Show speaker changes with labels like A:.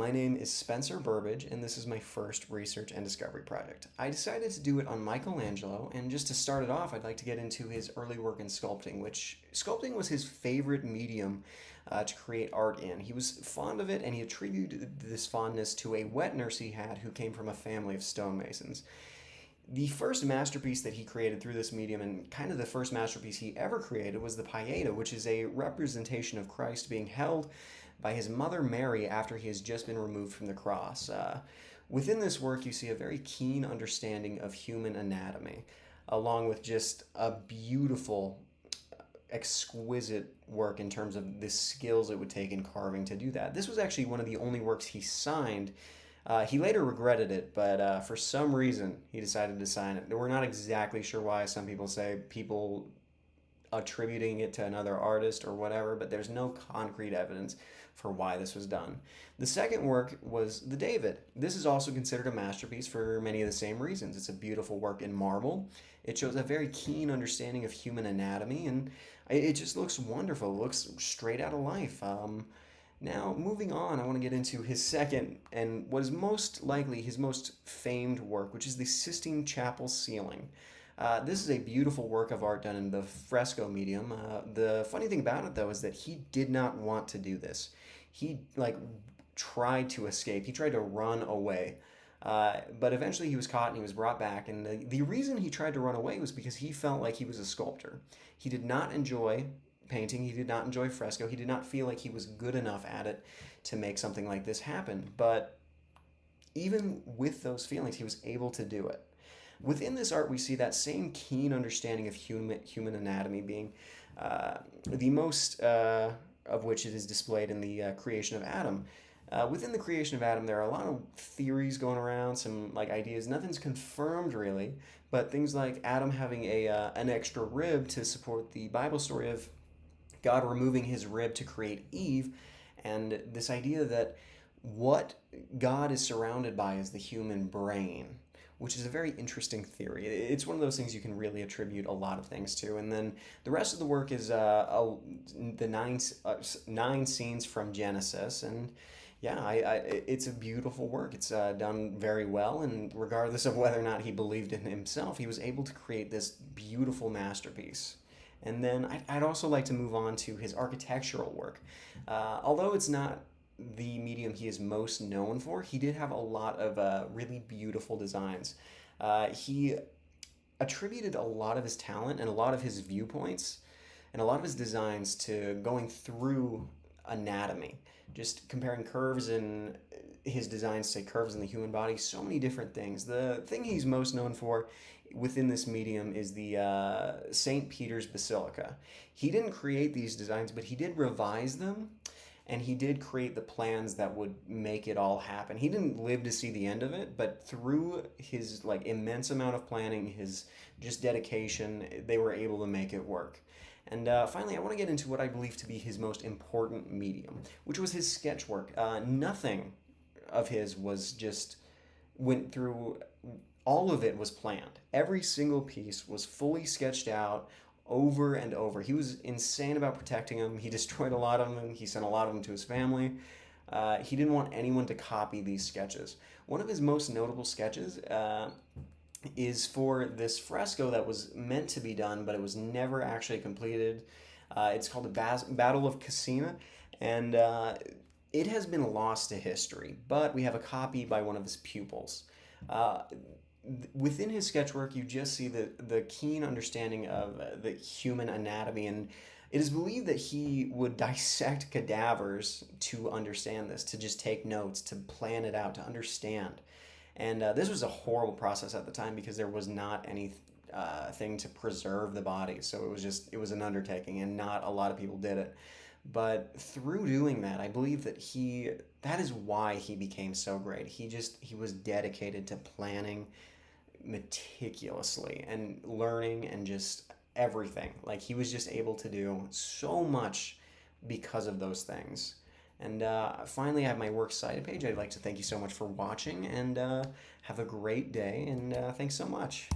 A: my name is Spencer Burbage, and this is my first research and discovery project. I decided to do it on Michelangelo, and just to start it off, I'd like to get into his early work in sculpting, which sculpting was his favorite medium to create art in. He was fond of it, and he attributed this fondness to a wet nurse he had who came from a family of stonemasons. The first masterpiece that he created through this medium, and kind of the first masterpiece he ever created, was the Pieta, which is a representation of Christ being held by his mother Mary after he has just been removed from the cross. Within this work, you see a very keen understanding of human anatomy, along with just a beautiful, exquisite work in terms of the skills it would take in carving to do that. This was actually one of the only works he signed. He later regretted it, but for some reason he decided to sign it. We're not exactly sure why. Some people say people attributing it to another artist or whatever, but there's no concrete evidence for why this was done. The second work was the David. This is also considered a masterpiece for many of the same reasons. It's a beautiful work in marble. It shows a very keen understanding of human anatomy, and it just looks wonderful. It looks straight out of life. Now, moving on, I want to get into his second and what is most likely his most famed work, which is the Sistine Chapel ceiling. This is a beautiful work of art done in the fresco medium. The funny thing about it, though, is that he did not want to do this. He tried to escape. He tried to run away. But eventually he was caught and he was brought back. And the reason he tried to run away was because he felt like he was a sculptor. He did not enjoy painting. He did not enjoy fresco. He did not feel like he was good enough at it to make something like this happen. But even with those feelings, he was able to do it. Within this art, we see that same keen understanding of human anatomy being the most of which it is displayed in the creation of Adam. Within the creation of Adam, there are a lot of theories going around, some ideas. Nothing's confirmed really, but things like Adam having an extra rib to support the Bible story of God removing his rib to create Eve, and this idea that what God is surrounded by is the human brain, which is a very interesting theory. It's one of those things you can really attribute a lot of things to. And then the rest of the work is the nine scenes from Genesis. And yeah, it's a beautiful work. It's done very well. And regardless of whether or not he believed in himself, he was able to create this beautiful masterpiece. And then I'd also like to move on to his architectural work. Although it's not the medium he is most known for, he did have a lot of really beautiful designs. He attributed a lot of his talent and a lot of his viewpoints and a lot of his designs to going through anatomy, just comparing curves in his designs to curves in the human body, so many different things. The thing he's most known for within this medium is the St. Peter's Basilica. He didn't create these designs, but he did revise them, and he did create the plans that would make it all happen. He didn't live to see the end of it, but through his immense amount of planning, his just dedication, they were able to make it work. And finally, I want to get into what I believe to be his most important medium, which was his sketch work. Nothing of his went through, all of it was planned. Every single piece was fully sketched out over and over. He was insane about protecting them. He destroyed a lot of them. He sent a lot of them to his family. He didn't want anyone to copy these sketches. One of his most notable sketches is for this fresco that was meant to be done, but it was never actually completed. It's called the Battle of Cassina, and it has been lost to history, but we have a copy by one of his pupils. Within his sketchwork, you just see the keen understanding of the human anatomy, and it is believed that he would dissect cadavers to understand this, to just take notes, to plan it out, to understand. And this was a horrible process at the time because there was not any thing to preserve the body, so it was an undertaking, and not a lot of people did it. But through doing that, I believe that that is why he became so great. He was dedicated to planning meticulously and learning and just everything. He was just able to do so much because of those things. And finally, I have my works cited page. I'd like to thank you so much for watching, and have a great day, and thanks so much.